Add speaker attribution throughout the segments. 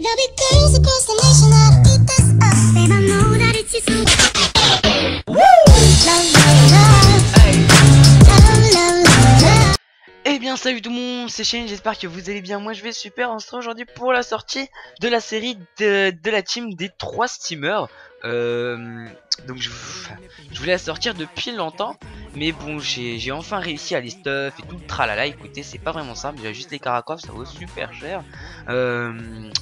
Speaker 1: There'll be girls across the nation that'll eat this up. Babe, I know that it's just love, love.
Speaker 2: Eh bien salut tout le monde, c'est Shane, j'espère que vous allez bien, moi je vais super. On se retrouve aujourd'hui pour la sortie de la série de la team des 3 steamers. Donc je voulais la sortir depuis longtemps, mais bon j'ai enfin réussi à les stuff et tout le tralala. Écoutez, c'est pas vraiment simple, j'ai juste les caracoles, ça vaut super cher.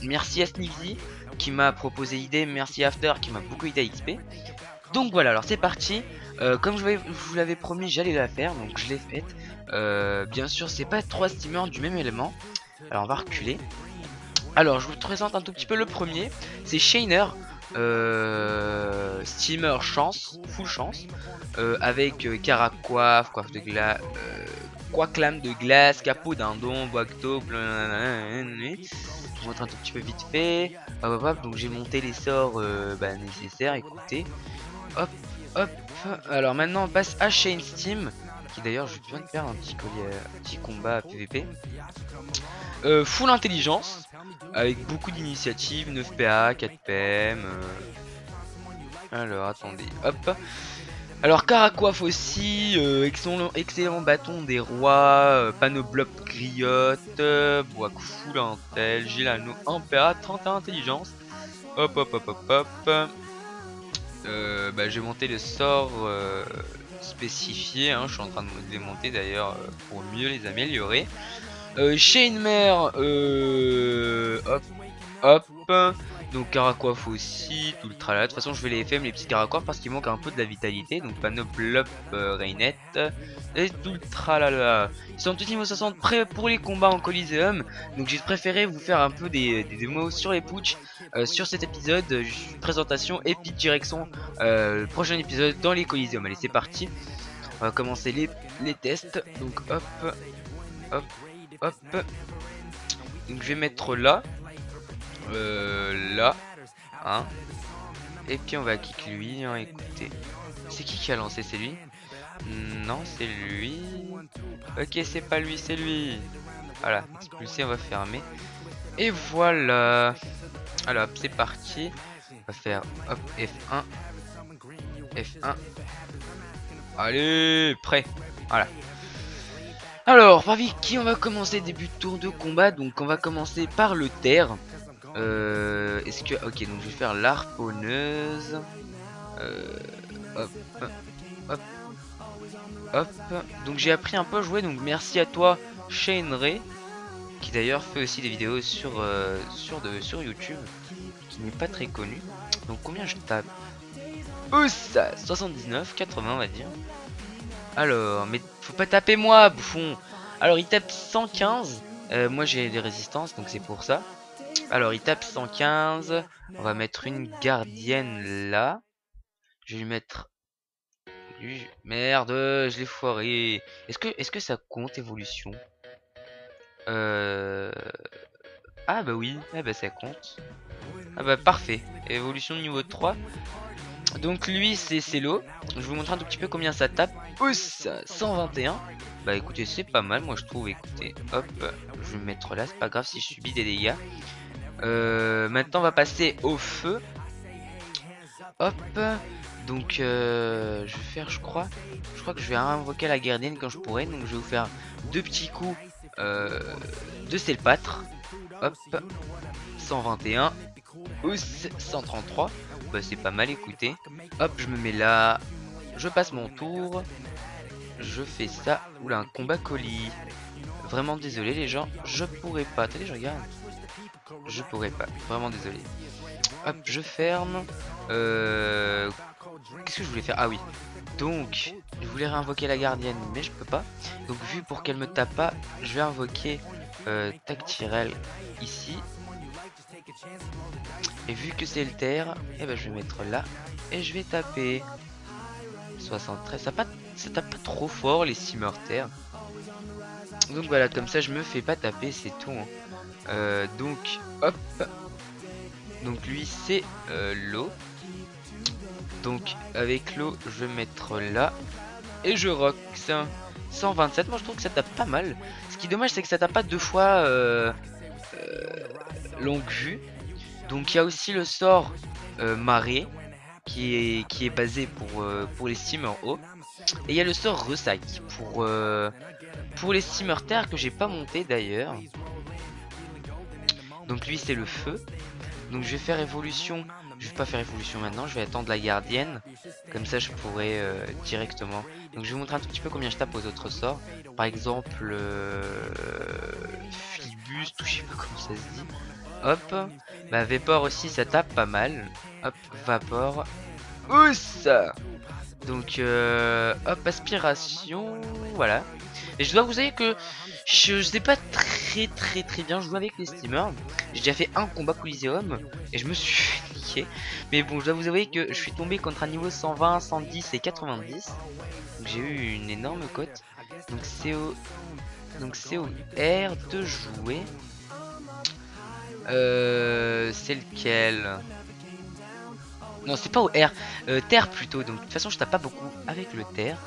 Speaker 2: Merci à Sneaky qui m'a proposé l'idée, merci à After qui m'a beaucoup aidé à XP. Donc voilà, alors c'est parti. Comme je vous l'avais promis, j'allais la faire, donc je l'ai faite. Bien sûr, c'est pas 3 steamers du même élément. Alors on va reculer. Alors je vous présente un tout petit peu le premier. C'est Shainer, steamer chance, full chance, avec caracoiffe, coiffe de glace, clame de glace, capot dindon, boacto, je vous montre un tout petit peu vite fait. Donc j'ai monté les sorts nécessaires, écoutez. Hop, hop. Alors maintenant on passe à Shane Steam, qui d'ailleurs je viens de faire un petit collier, un petit combat PVP. Full intelligence, avec beaucoup d'initiatives, 9 PA, 4 PM. Alors attendez, hop. Alors caracoiffe aussi, excellent bâton des rois, panoblop griotte, bois full intel, Gilano 1 PA, 31 intelligence. Hop hop hop hop hop. J'ai monté le sort spécifié, hein, je suis en train de les monter d'ailleurs pour mieux les améliorer. Chainmare, hop, hop, donc caracoiffe aussi, tout le tralala. De toute façon je vais les FM les petits caracoiffes parce qu'il manque un peu de la vitalité. Donc panoplop, Rainette et tout le tralala. Ils sont tous niveau 60 prêts pour les combats en Coliseum. Donc j'ai préféré vous faire un peu des démos sur les putsch sur cet épisode, présentation et puis direction prochain épisode dans les Coliseum. Allez c'est parti, on va commencer les tests. Donc hop, hop, hop. Donc je vais mettre là, là, hein. Et puis on va kick lui, hein, écoutez. C'est qui a lancé? C'est lui? Non, c'est lui. Ok, c'est pas lui, c'est lui. Voilà, expulsé, on va fermer. Et voilà. Alors hop, c'est parti. On va faire hop F1. F1. Allez, prêt. Voilà. Alors, par qui on va commencer début de tour de combat. Donc on va commencer par le terre. Est-ce que... Ok, donc je vais faire l'harponneuse. Hop, hop, hop. Donc j'ai appris un peu à jouer. Donc merci à toi, Shane Ray, qui d'ailleurs fait aussi des vidéos sur YouTube, qui n'est pas très connu. Donc combien je tape? Ça 79, 80 on va dire. Alors, mais faut pas taper moi, bouffon. Alors il tape 115. Moi j'ai des résistances, donc c'est pour ça. Alors il tape 115. On va mettre une gardienne là. Je vais lui mettre... Merde, je l'ai foiré. Est-ce que ça compte évolution? Ah bah oui, ah bah ça compte. Ah bah parfait. Évolution niveau 3. Donc lui c'est l'eau. Je vais vous montrer un tout petit peu combien ça tape. 121. Bah écoutez, c'est pas mal moi je trouve. Écoutez, hop, je vais me mettre là, c'est pas grave si je subis des dégâts. Maintenant on va passer au feu. Hop. Donc je vais faire, je crois que je vais invoquer la gardienne quand je pourrai. Donc je vais vous faire deux petits coups de Selpatre. Hop, 121. 133. Bah c'est pas mal, écoutez. Hop, je me mets là. Je passe mon tour. Je fais ça. Oula, un combat colis. Vraiment désolé les gens, je pourrais pas. Attendez, je regarde. Je pourrais pas, vraiment désolé. Hop, je ferme. Qu'est-ce que je voulais faire? Ah oui. Donc, je voulais réinvoquer la gardienne, mais je peux pas. Donc, vu pour qu'elle me tape pas, je vais invoquer Tactirel ici. Et vu que c'est le terre, et ben je vais mettre là et je vais taper 73. Ça tape pas trop fort les steamers terre. Donc voilà, comme ça je me fais pas taper, c'est tout. Hein. Donc hop. Donc lui c'est l'eau. Donc avec l'eau je vais mettre là et je rock. 127. Moi je trouve que ça tape pas mal. Ce qui est dommage c'est que ça tape pas deux fois longue vue. Donc il y a aussi le sort marée qui est basé pour les steamers haut. Et il y a le sort ressac pour les steamers terre que j'ai pas monté d'ailleurs. Donc lui c'est le feu. Donc je vais faire évolution. Je vais pas faire évolution maintenant, je vais attendre la gardienne. Comme ça je pourrai directement. Donc je vais vous montrer un tout petit peu combien je tape aux autres sorts. Par exemple Flibuste ou je sais pas comment ça se dit. Hop. Bah Vapor aussi ça tape pas mal. Hop, Vapor. Ouss. Donc hop, aspiration. Voilà. Et je dois vous dire que je sais pas très bien jouer avec les steamers. J'ai déjà fait un combat Coliseum et je me suis fait niquer. Mais bon, je dois vous avouer que je suis tombé contre un niveau 120, 110 et 90. Donc j'ai eu une énorme cote. Donc c'est au R de jouer. C'est lequel? Non, c'est pas au R. Terre plutôt. Donc de toute façon, je tape pas beaucoup avec le terre.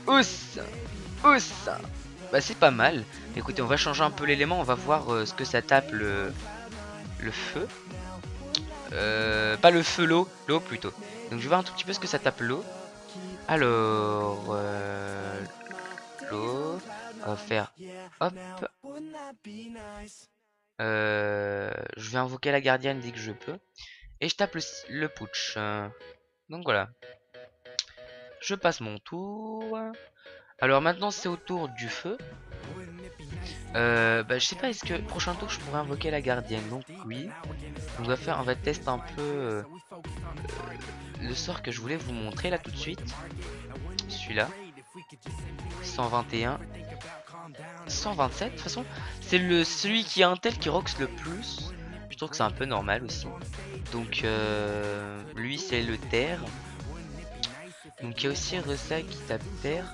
Speaker 2: Ouss. Ouss. Bah c'est pas mal. Écoutez, on va changer un peu l'élément. On va voir ce que ça tape le feu. Pas le feu, l'eau. L'eau plutôt. Donc je vais voir un tout petit peu ce que ça tape l'eau. Alors... l'eau. On va faire... Hop. Je vais invoquer la gardienne dès que je peux. Et je tape le putsch. Donc voilà. Je passe mon tour. Alors maintenant c'est au tour du feu. Bah je sais pas, est-ce que prochain tour je pourrais invoquer la gardienne? Donc oui. On va tester un peu le sort que je voulais vous montrer là tout de suite. Celui-là. 121. 127 de toute façon. C'est celui qui a un tel qui rocks le plus. Je trouve que c'est un peu normal aussi. Donc lui c'est le terre. Donc il y a aussi Ressa qui tape terre.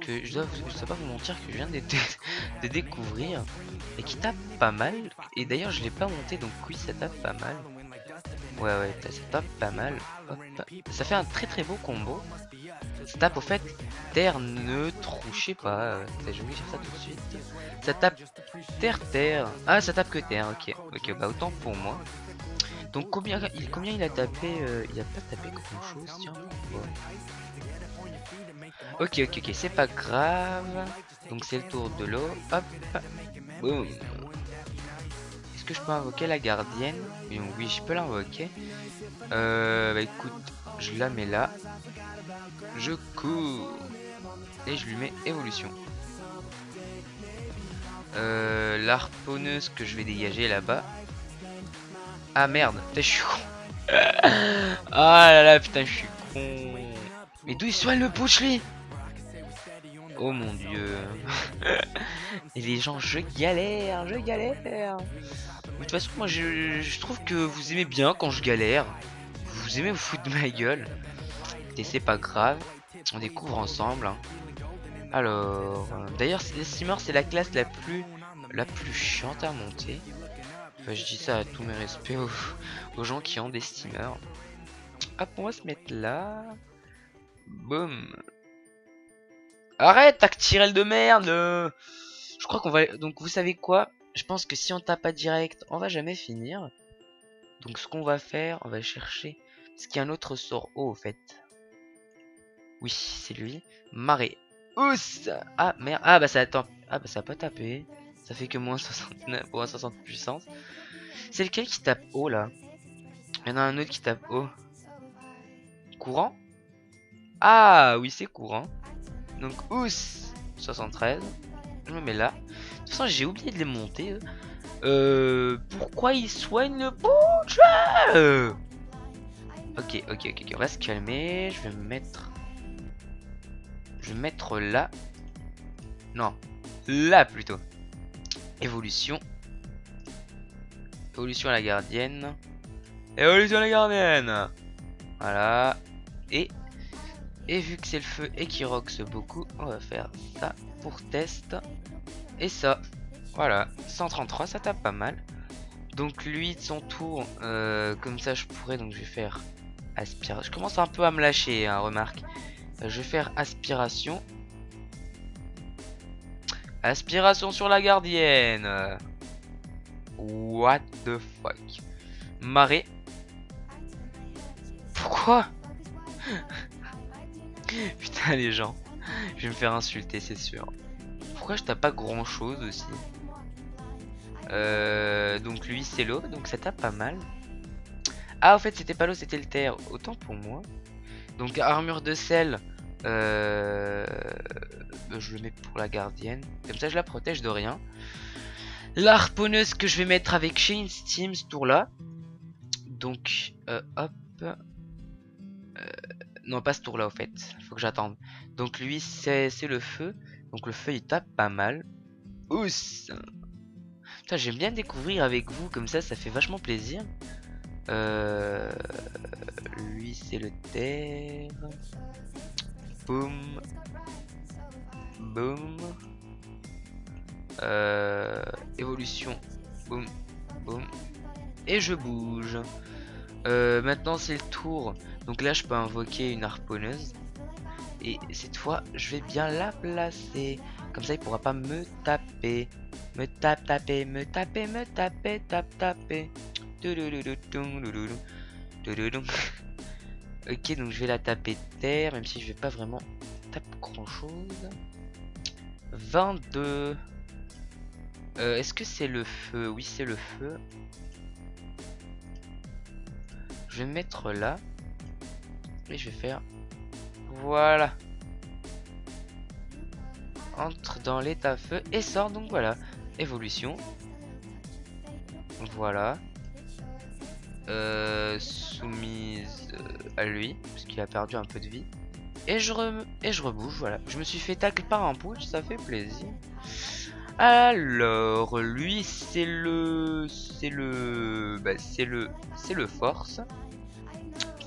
Speaker 2: Que je dois pas vous mentir que je viens de découvrir. Et qui tape pas mal. Et d'ailleurs je l'ai pas monté donc oui ça tape pas mal. Ouais ça tape pas mal. Hop. Ça fait un très beau combo. Ça tape au fait terre neutre ou je sais pas. J'ai oublié de faire ça tout de suite. Ça tape terre. Ah ça tape que terre, ok bah autant pour moi. Donc combien il a tapé il a pas tapé grand chose tiens. Ouais. Ok c'est pas grave. Donc c'est le tour de l'eau. Hop. Boum. Est-ce que je peux invoquer la gardienne? Oui je peux l'invoquer. Bah écoute, je la mets là. Je cours. Et je lui mets évolution. L'harponneuse que je vais dégager là-bas. Ah merde, putain je suis con. Ah là là putain je suis con. Mais d'où il soigne le push lui? Oh mon dieu. Et les gens je galère. De toute façon moi je trouve que vous aimez bien quand je galère. Vous aimez vous foutre de ma gueule. Et c'est pas grave. On découvre ensemble hein. Alors d'ailleurs les steamers c'est la classe la plus chiante à monter. Enfin, je dis ça à tous mes respects aux gens qui ont des steamers. Hop on va se mettre là. Boum. Arrête tactirel de merde. Je crois qu'on va... Donc vous savez quoi? Je pense que si on tape pas direct on va jamais finir. Donc ce qu'on va faire, on va chercher. Est-ce qu'il y a un autre sort haut au fait? Oui c'est lui. Marée. Ouss. Ah merde. Ah bah ça attend. Ah bah ça a pas tapé. Ça fait que moins 69 ou moins 60 puissance. C'est lequel qui tape haut là? Il y en a un autre qui tape haut. Courant? Ah oui c'est courant. Donc ouss 73. Je me mets là. De toute façon j'ai oublié de les monter. Pourquoi ils soignent le bouche? Ok on va se calmer. Je vais me mettre. Je vais mettre là. Non. Là plutôt. Évolution. Évolution à la gardienne. Évolution à la gardienne. Voilà. Et vu que c'est le feu et qui roxe beaucoup, on va faire ça pour test. Et ça. Voilà. 133, ça tape pas mal. Donc lui de son tour, comme ça je pourrais, donc je vais faire aspiration. Je commence un peu à me lâcher, hein, remarque. Je vais faire aspiration. Aspiration sur la gardienne. What the fuck. Marée. Pourquoi? Putain les gens. Je vais me faire insulter c'est sûr. Pourquoi je tape pas grand chose aussi? Donc lui c'est l'eau, donc ça tape pas mal. Ah en fait c'était pas l'eau, c'était le terre. Autant pour moi. Donc armure de sel. Je le mets pour la gardienne. Comme ça je la protège de rien. La harponneuse que je vais mettre avec Shane Steam ce tour là. Donc hop. Non pas ce tour là au fait. Faut que j'attende. Donc lui c'est le feu. Donc le feu il tape pas mal. Ouss. Putain j'aime bien découvrir avec vous comme ça fait vachement plaisir. Lui c'est le terre. Boum. Boum. Évolution. Boum. Boum. Et je bouge. Maintenant c'est le tour. Donc là je peux invoquer une harponneuse. Et cette fois je vais bien la placer. Comme ça il pourra pas me taper. Me taper, me taper, me taper, taper. Ok donc je vais la taper terre. Même si je vais pas vraiment taper grand chose. 22. Est-ce que c'est le feu? Oui c'est le feu. Je vais me mettre là. Et je vais faire... Voilà. Entre dans l'état feu et sort. Donc voilà. Évolution. Voilà. Soumise à lui. Parce qu'il a perdu un peu de vie. Et je rebouge. Voilà. Je me suis fait tacle par un putsch. Ça fait plaisir. Alors, lui, c'est le force.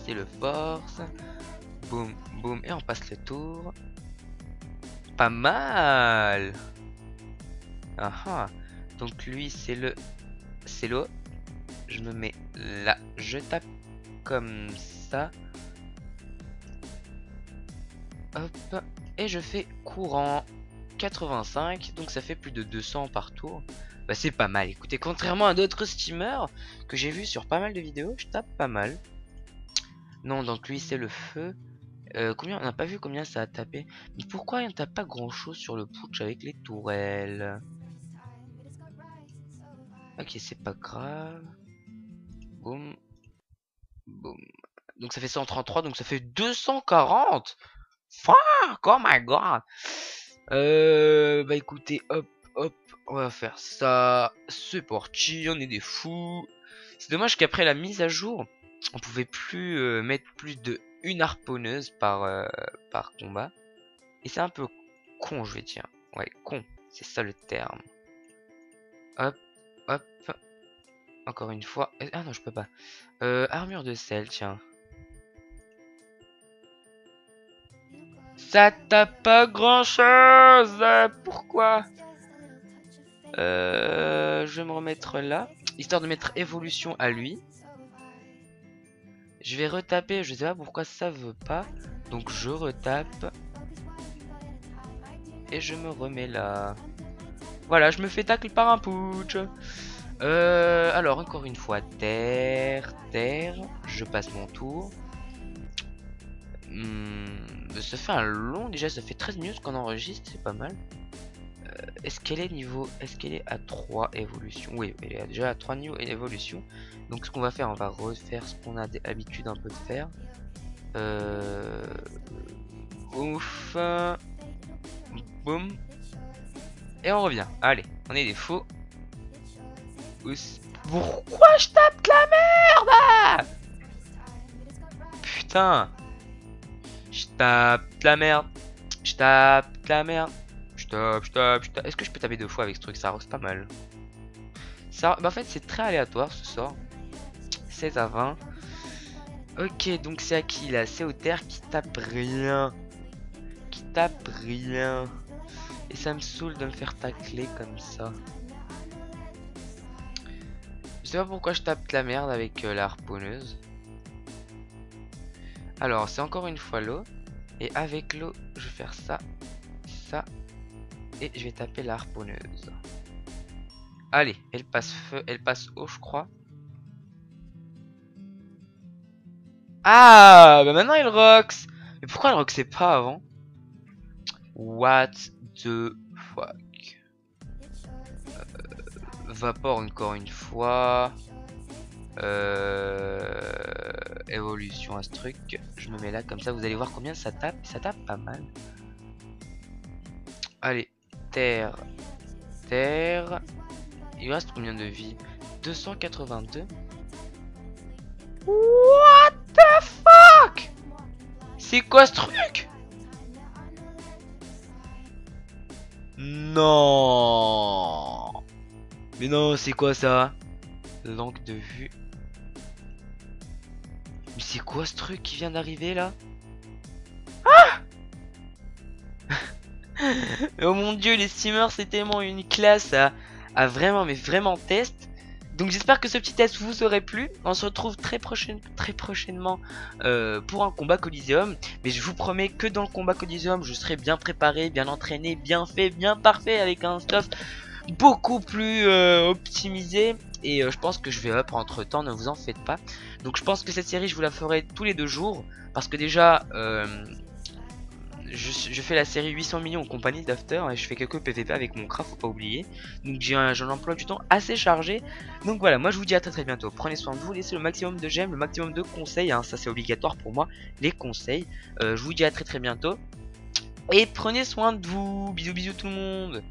Speaker 2: C'est le force. Boum, boum. Et on passe le tour. Pas mal. Ah. Donc lui, c'est l'eau. Je me mets là. Je tape comme ça. Hop. Et je fais courant. 85, donc ça fait plus de 200 par tour. Bah c'est pas mal, écoutez, contrairement à d'autres steamers que j'ai vu sur pas mal de vidéos, je tape pas mal. Non, donc lui c'est le feu. Combien, on n'a pas vu combien ça a tapé. Mais pourquoi il ne tape pas grand chose sur le putsch avec les tourelles? Ok, c'est pas grave. Boum. Boum. Donc ça fait 133, donc ça fait 240. Fuck, oh my god. Bah écoutez, hop, on va faire ça. C'est parti, on est des fous. C'est dommage qu'après la mise à jour, on pouvait plus mettre plus de une harponneuse par combat. Et c'est un peu con, je vais dire. Ouais, con, c'est ça le terme. Hop. Encore une fois. Ah non, je peux pas. Armure de sel, tiens. Ça tape pas grand chose. Pourquoi? Je vais me remettre là. Histoire de mettre évolution à lui. Je vais retaper. Je sais pas pourquoi ça veut pas. Donc je retape. Et je me remets là. Voilà, je me fais tacle par un putsch. Alors encore une fois. Terre. Je passe mon tour. Ça fait un long déjà, ça fait 13 minutes qu'on enregistre, c'est pas mal. Est-ce qu'elle est à 3 évolutions? Oui, elle est déjà à 3 niveaux évolution. Donc ce qu'on va faire, on va refaire ce qu'on a l'habitude un peu de faire. Ouf. Boum. Et on revient. Allez, on est des faux. Ouss. Pourquoi je tape de la merde? Putain. Je tape de la merde. Je tape de la merde. Je tape. Est-ce que je peux taper 2 fois avec ce truc? Ça reste pas mal. Ça, bah en fait, c'est très aléatoire ce sort. 16 à 20. Ok, donc c'est à qui là? C'est au terre qui tape rien. Et ça me saoule de me faire tacler comme ça. Je sais pas pourquoi je tape de la merde avec la harponneuse. Alors, c'est encore une fois l'eau. Et avec l'eau, je vais faire ça. Et je vais taper la harponneuse. Allez, elle passe feu, elle passe eau, je crois. Ah, bah maintenant elle rocks. Mais pourquoi elle roxait pas avant? What the fuck? Vapor encore une fois. Évolution à ce truc. Je me mets là comme ça, vous allez voir combien ça tape. Ça tape pas mal. Allez, terre. Terre. Il reste combien de vie? 282. What the fuck? C'est quoi ce truc? Non. Mais non, c'est quoi ça? Langue de vue. Mais c'est quoi ce truc qui vient d'arriver là? Ah. Oh mon dieu, les steamers c'est tellement une classe à vraiment, mais vraiment test. Donc j'espère que ce petit test vous aurait plu. On se retrouve très prochainement pour un combat Coliseum. Mais je vous promets que dans le combat Coliseum, je serai bien préparé, bien entraîné, bien fait, bien parfait, avec un stuff beaucoup plus optimisé. Et je pense que je vais up entre temps, ne vous en faites pas. Donc je pense que cette série je vous la ferai tous les 2 jours. Parce que déjà je fais la série 800 millions en compagnie d'After et je fais quelques PVP avec mon craft, faut pas oublier. Donc j'ai un emploi du temps assez chargé. Donc voilà, moi je vous dis à très bientôt. Prenez soin de vous, laissez le maximum de j'aime, le maximum de conseils, hein, ça c'est obligatoire pour moi, les conseils. Je vous dis à très bientôt. Et prenez soin de vous. Bisous bisous tout le monde.